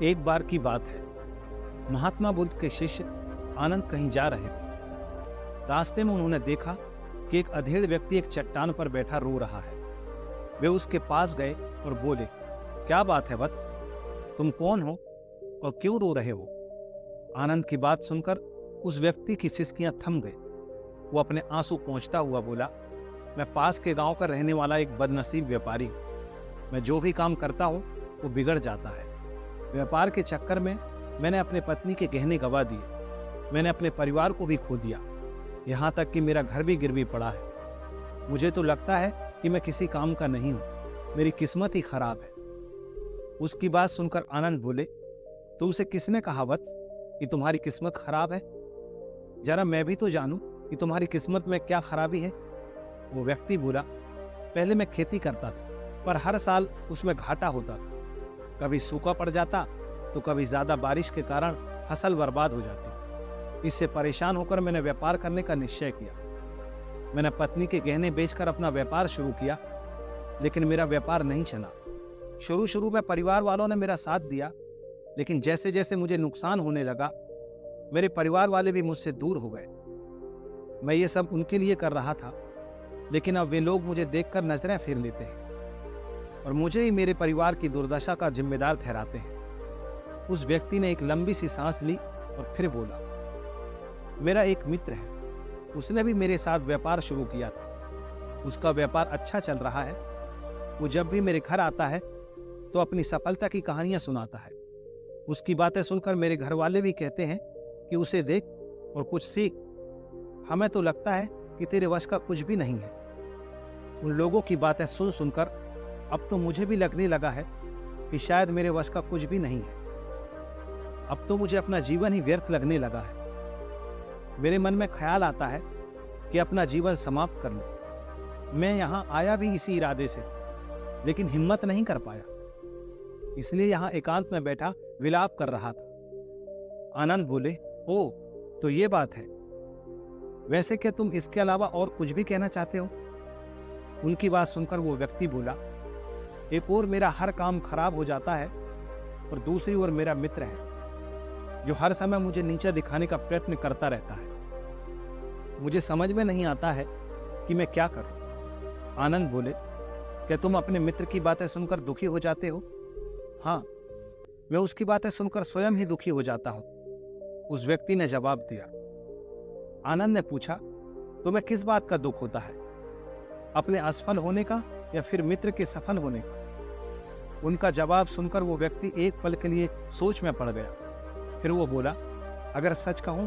एक बार की बात है। महात्मा बुद्ध के शिष्य आनंद कहीं जा रहे थे। रास्ते में उन्होंने देखा कि एक अधेड़ व्यक्ति एक चट्टान पर बैठा रो रहा है। वे उसके पास गए और बोले, क्या बात है वत्स, तुम कौन हो और क्यों रो रहे हो? आनंद की बात सुनकर उस व्यक्ति की सिसकियां थम गई। वो अपने आंसू पोंछता हुआ बोला, मैं पास के गांव का रहने वाला एक बदनसीब व्यापारी हूं। मैं जो भी काम करता हूं वो बिगड़ जाता है। व्यापार के चक्कर में मैंने अपने पत्नी के गहने गंवा दिए। मैंने अपने परिवार को भी खो दिया। यहाँ तक कि मेरा घर भी गिरवी पड़ा है। मुझे तो लगता है कि मैं किसी काम का नहीं हूँ। मेरी किस्मत ही खराब है। उसकी बात सुनकर आनंद बोले, तुमसे किसने कहा वत्स कि तुम्हारी किस्मत खराब है? जरा मैं भी तो जानूं कि तुम्हारी किस्मत में क्या खराबी है। वो व्यक्ति बोला, पहले मैं खेती करता था, पर हर साल उसमें घाटा होता था। कभी सूखा पड़ जाता तो कभी ज्यादा बारिश के कारण फसल बर्बाद हो जाती। इससे परेशान होकर मैंने व्यापार करने का निश्चय किया। मैंने पत्नी के गहने बेचकर अपना व्यापार शुरू किया, लेकिन मेरा व्यापार नहीं चला। शुरू में परिवार वालों ने मेरा साथ दिया, लेकिन जैसे जैसे मुझे नुकसान होने लगा, मेरे परिवार वाले भी मुझसे दूर हो गए। मैं ये सब उनके लिए कर रहा था, लेकिन अब वे लोग मुझे देखकर नजरें फेर लेते हैं और मुझे ही मेरे परिवार की दुर्दशा का जिम्मेदार ठहराते हैं। उस व्यक्ति ने एक लंबी सी सांस ली और फिर बोला, मेरा एक मित्र है, उसने भी मेरे साथ व्यापार शुरू किया था। उसका व्यापार अच्छा चल रहा है। वो जब भी मेरे घर आता है तो अपनी सफलता की कहानियां सुनाता है। उसकी बातें सुनकर मेरे घर वाले भी कहते हैं कि उसे देख और कुछ सीख। हमें तो लगता है कि तेरे वश का कुछ भी नहीं है। उन लोगों की बातें सुन सुनकर अब तो मुझे भी लगने लगा है कि शायद मेरे वश का कुछ भी नहीं है। अब तो मुझे अपना जीवन ही व्यर्थ लगने लगा है। मेरे मन में ख्याल आता है कि अपना जीवन समाप्त कर लूं। मैं यहाँ आया भी इसी इरादे से, लेकिन हिम्मत नहीं कर पाया। इसलिए यहाँ एकांत में बैठा विलाप कर रहा था। आनंद बोले, ओ तो ये बात है। वैसे क्या तुम इसके अलावा और कुछ भी कहना चाहते हो? उनकी बात सुनकर वो व्यक्ति बोला, एक ओर मेरा हर काम खराब हो जाता है और दूसरी ओर मेरा मित्र है जो हर समय मुझे नीचा दिखाने का प्रयत्न करता रहता है। मुझे समझ में नहीं आता है कि मैं क्या करूं। आनंद बोले, क्या तुम अपने मित्र की बातें सुनकर दुखी हो जाते हो? हाँ, मैं उसकी बातें सुनकर स्वयं ही दुखी हो जाता हूं, उस व्यक्ति ने जवाब दिया। आनंद ने पूछा, तुम्हें किस बात का दुख होता है, अपने असफल होने का या फिर मित्र के सफल होने का? उनका जवाब सुनकर वो व्यक्ति एक पल के लिए सोच में पड़ गया। फिर वो बोला, अगर सच कहूं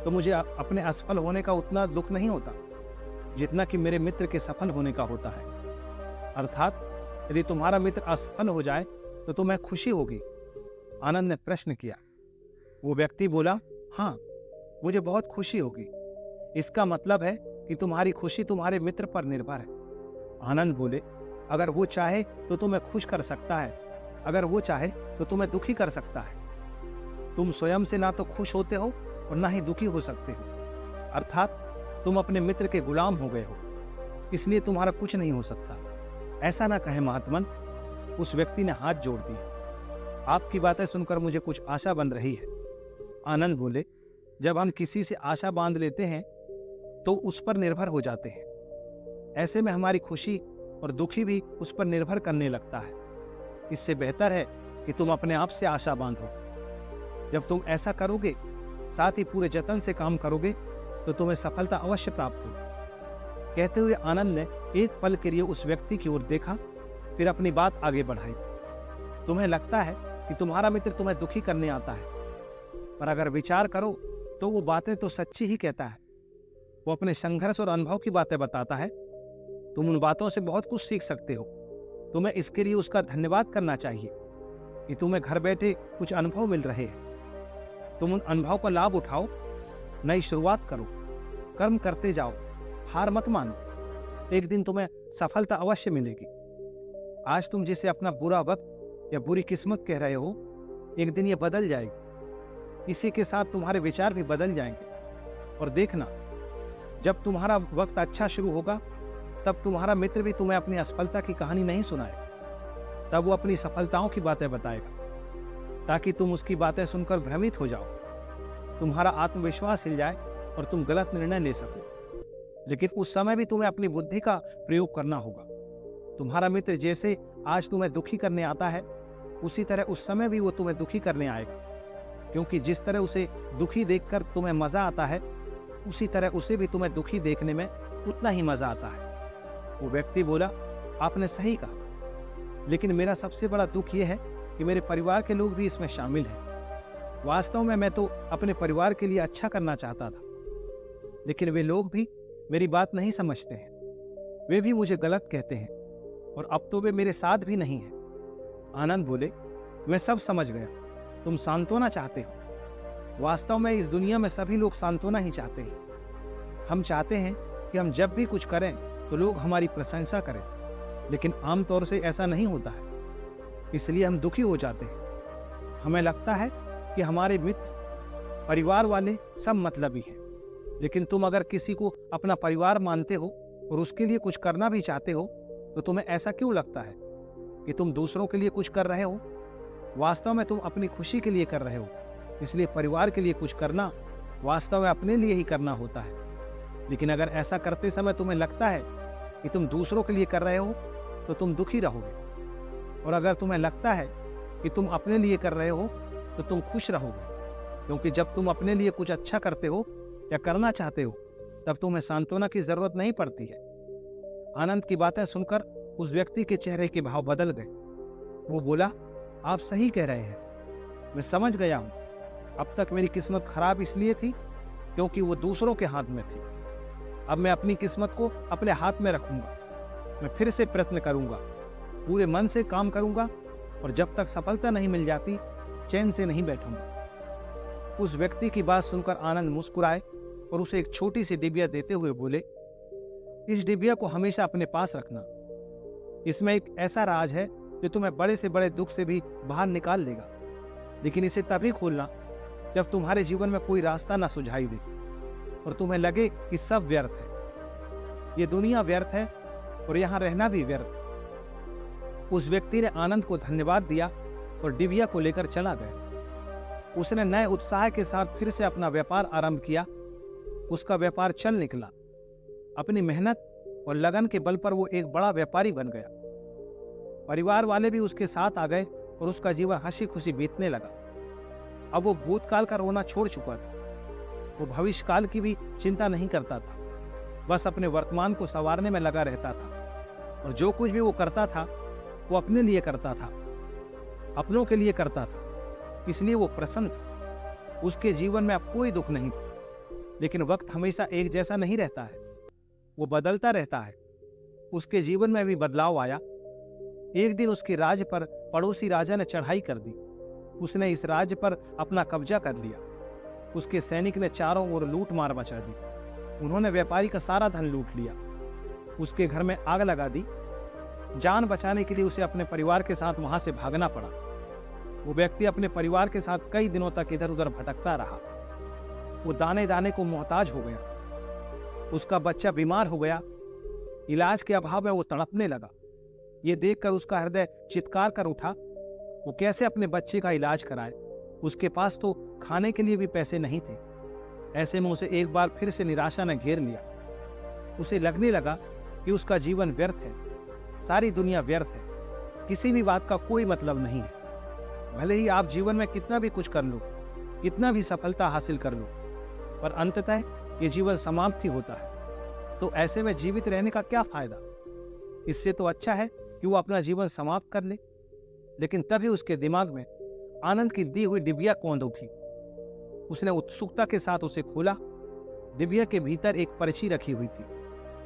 तो मुझे अपने असफल होने का उतना दुख नहीं होता जितना कि मेरे मित्र के सफल होने का होता है। अर्थात यदि तुम्हारा मित्र असफल हो जाए तो तुम्हें खुशी होगी? आनंद ने प्रश्न किया। वो व्यक्ति बोला, हाँ, मुझे बहुत खुशी होगी। इसका मतलब है कि तुम्हारी खुशी तुम्हारे मित्र पर निर्भर है। आनंद बोले, अगर वो चाहे तो तुम्हें खुश कर सकता है, अगर वो चाहे तो तुम्हें दुखी कर सकता है। तुम स्वयं से ना तो खुश होते हो और ना ही दुखी हो सकते हो। अर्थात तुम अपने मित्र के गुलाम हो गए हो, इसलिए तुम्हारा कुछ नहीं हो सकता। ऐसा ना कहे महात्मन। उस व्यक्ति ने हाथ जोड़ दिए। आपकी बातें सुनकर मुझे कुछ आशा बन रही है। आनंद बोले, जब हम किसी से आशा बांध लेते हैं तो उस पर निर्भर हो जाते हैं। ऐसे में हमारी खुशी और दुखी भी उस पर निर्भर करने लगता है। इससे बेहतर है कि तुम अपने आप से आशा बांधो। जब तुम ऐसा करोगे, साथ ही पूरे जतन से काम करोगे, तो तुम्हें सफलता अवश्य प्राप्त होगी। कहते हुए आनंद ने एक पल के लिए उस व्यक्ति की ओर देखा, फिर अपनी बात आगे बढ़ाई। तुम्हें लगता है कि तुम्हारा मित्र तुम्हें दुखी करने आता है, पर अगर विचार करो तो वो बातें तो सच्ची ही कहता है। वो अपने संघर्ष और अनुभव की बातें बताता है। तुम उन बातों से बहुत कुछ सीख सकते हो। तुम्हें इसके लिए उसका धन्यवाद करना चाहिए कि तुम्हें घर बैठे कुछ अनुभव मिल रहे हैं। तुम उन अनुभव का लाभ उठाओ, नई शुरुआत करो, कर्म करते जाओ, हार मत मानो। एक दिन तुम्हें सफलता अवश्य मिलेगी। आज तुम जिसे अपना बुरा वक्त या बुरी किस्मत कह रहे हो, एक दिन ये बदल जाएगी। इसी के साथ तुम्हारे विचार भी बदल जाएंगे। और देखना, जब तुम्हारा वक्त अच्छा शुरू होगा, तब तुम्हारा मित्र भी तुम्हें अपनी असफलता की कहानी नहीं सुनाएगा, तब वो अपनी सफलताओं की बातें बताएगा। ताकि तुम उसकी बातें सुनकर भ्रमित हो जाओ, तुम्हारा आत्मविश्वास हिल जाए और तुम गलत निर्णय ले सको। लेकिन उस समय भी तुम्हें अपनी बुद्धि का प्रयोग करना होगा। तुम्हारा मित्र जैसे आज तुम्हें दुखी करने आता है, उसी तरह उस समय भी वो तुम्हें दुखी करने आएगा, क्योंकि जिस तरह उसे दुखी देखकर तुम्हें मजा आता है, उसी तरह उसे भी तुम्हें दुखी देखने में उतना ही मजा आता है। वो व्यक्ति बोला, आपने सही कहा, लेकिन मेरा सबसे बड़ा दुख यह है कि मेरे परिवार के लोग भी इसमें शामिल हैं। वास्तव में मैं तो अपने परिवार के लिए अच्छा करना चाहता था, लेकिन वे लोग भी मेरी बात नहीं समझते हैं। वे भी मुझे गलत कहते हैं और अब तो वे मेरे साथ भी नहीं हैं। आनंद बोले, मैं सब समझ गया, तुम सांत्वना चाहते हो। वास्तव में इस दुनिया में सभी लोग सांत्वना ही चाहते हैं। हम चाहते हैं कि हम जब भी कुछ करें तो लोग हमारी प्रशंसा करें, लेकिन आमतौर से ऐसा नहीं होता है, इसलिए हम दुखी हो जाते हैं। हमें लगता है कि हमारे मित्र, परिवार वाले सब मतलबी हैं, लेकिन तुम अगर किसी को अपना परिवार मानते हो और उसके लिए कुछ करना भी चाहते हो, तो तुम्हें ऐसा क्यों लगता है कि तुम दूसरों के लिए कुछ कर रहे हो? वास्तव में तुम अपनी खुशी के लिए कर रहे हो, इसलिए परिवार के लिए कुछ करना वास्तव में अपने लिए ही करना होता है। लेकिन अगर ऐसा करते समय तुम्हें लगता है कि तुम दूसरों के लिए कर रहे हो, तो तुम दुखी रहोगे, और अगर तुम्हें लगता है कि तुम अपने लिए कर रहे हो, तो तुम खुश रहोगे, क्योंकि जब तुम अपने लिए कुछ अच्छा करते हो या करना चाहते हो, तब तुम्हें सांत्वना की जरूरत नहीं पड़ती है। आनंद की बातें सुनकर उस व्यक्ति के चेहरे के भाव बदल गए। वो बोला, आप सही कह रहे हैं, मैं समझ गया हूं। अब तक मेरी किस्मत खराब इसलिए थी क्योंकि वो दूसरों के हाथ में थी। अब मैं अपनी किस्मत को अपने हाथ में रखूंगा। मैं फिर से प्रयत्न करूंगा, पूरे मन से काम करूंगा, और जब तक सफलता नहीं मिल जाती, चैन से नहीं बैठूंगा। उस व्यक्ति की बात सुनकर आनंद मुस्कुराए और उसे एक छोटी सी डिबिया देते हुए बोले, इस डिबिया को हमेशा अपने पास रखना। इसमें एक ऐसा राज है जो तुम्हें बड़े से बड़े दुख से भी बाहर निकाल लेगा, लेकिन इसे तभी खोलना जब तुम्हारे जीवन में कोई रास्ता ना सुझाई दे और तुम्हें लगे कि सब व्यर्थ है। ये दुनिया व्यर्थ है और यहाँ रहना भी व्यर्थ। उस व्यक्ति ने आनंद को धन्यवाद दिया और डिबिया को लेकर चला गया। उसने नए उत्साह के साथ फिर से अपना व्यापार आरंभ किया। उसका व्यापार चल निकला। अपनी मेहनत और लगन के बल पर वो एक बड़ा व्यापारी बन गया। परिवार वाले भी उसके साथ आ गए और उसका जीवन हंसी खुशी बीतने लगा। अब वो भूतकाल का रोना छोड़ चुका था। वो भविष्यकाल की भी चिंता नहीं करता था, बस अपने वर्तमान को संवारने में लगा रहता था। और जो कुछ भी वो करता था, वो अपने लिए करता था, अपनों के लिए करता था, इसलिए वो प्रसन्न था। उसके जीवन में अब कोई दुख नहीं था। लेकिन वक्त हमेशा एक जैसा नहीं रहता है, वो बदलता रहता है। उसके जीवन में भी बदलाव आया। एक दिन उसके राज्य पर पड़ोसी राजा ने चढ़ाई कर दी। उसने इस राज्य पर अपना कब्जा कर लिया। उसके सैनिक ने चारों ओर लूट मार मचा दी। उन्होंने व्यापारी का सारा धन लूट लिया। उसके घर में आग लगा दी। जान बचाने के लिए उसे अपने परिवार के साथ वहां से भागना पड़ा। वो व्यक्ति अपने परिवार के साथ कई दिनों तक इधर उधर भटकता रहा। वो दाने दाने को मोहताज हो गया। उसका बच्चा बीमार हो गया। इलाज के अभाव में वो तड़पने लगा। ये देखकर उसका हृदय चित्कार कर उठा। वो कैसे अपने बच्चे का इलाज कराए? उसके पास तो खाने के लिए भी पैसे नहीं थे। ऐसे में उसे एक बार फिर से निराशा ने घेर लिया। उसे लगने लगा कि उसका जीवन व्यर्थ है, सारी दुनिया व्यर्थ है, किसी भी बात का कोई मतलब नहीं है। भले ही आप जीवन में कितना भी कुछ कर लो, कितना भी सफलता हासिल कर लो, पर अंततः ये जीवन समाप्त ही होता है। तो ऐसे में जीवित रहने का क्या फायदा? इससे तो अच्छा है कि वो अपना जीवन समाप्त कर ले। लेकिन तभी उसके दिमाग में आनंद की दी हुई डिबिया कौंध उठी। उसने उत्सुकता के साथ उसे खोला। डिबिया के भीतर एक पर्ची रखी हुई थी।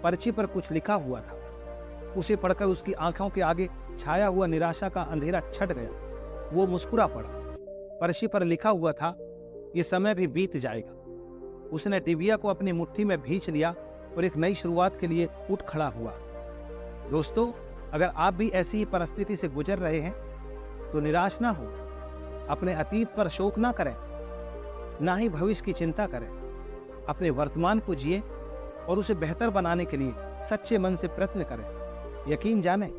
पर्ची पर कुछ लिखा हुआ था। उसे पढ़कर उसकी आंखों के आगे छाया हुआ निराशा का अंधेरा छट गया। वो मुस्कुरा पड़ा। पर्ची पर लिखा हुआ था, ये समय भी बीत जाएगा। उसने डिबिया को अपनी मुट्ठी में भींच लिया और एक नई शुरुआत के लिए उठ खड़ा हुआ। दोस्तों, अगर आप भी ऐसी ही परिस्थिति से गुजर रहे हैं तो निराश ना हो। अपने अतीत पर शोक ना करें, ना ही भविष्य की चिंता करें। अपने वर्तमान को जिए और उसे बेहतर बनाने के लिए सच्चे मन से प्रयत्न करें। यकीन जाने,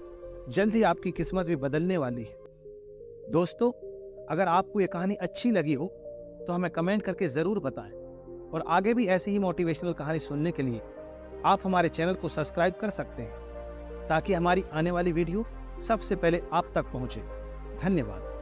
जल्द ही आपकी किस्मत भी बदलने वाली है। दोस्तों, अगर आपको ये कहानी अच्छी लगी हो तो हमें कमेंट करके ज़रूर बताएं और आगे भी ऐसी ही मोटिवेशनल कहानी सुनने के लिए आप हमारे चैनल को सब्सक्राइब कर सकते हैं ताकि हमारी आने वाली वीडियो सबसे पहले आप तक पहुंचे। धन्यवाद।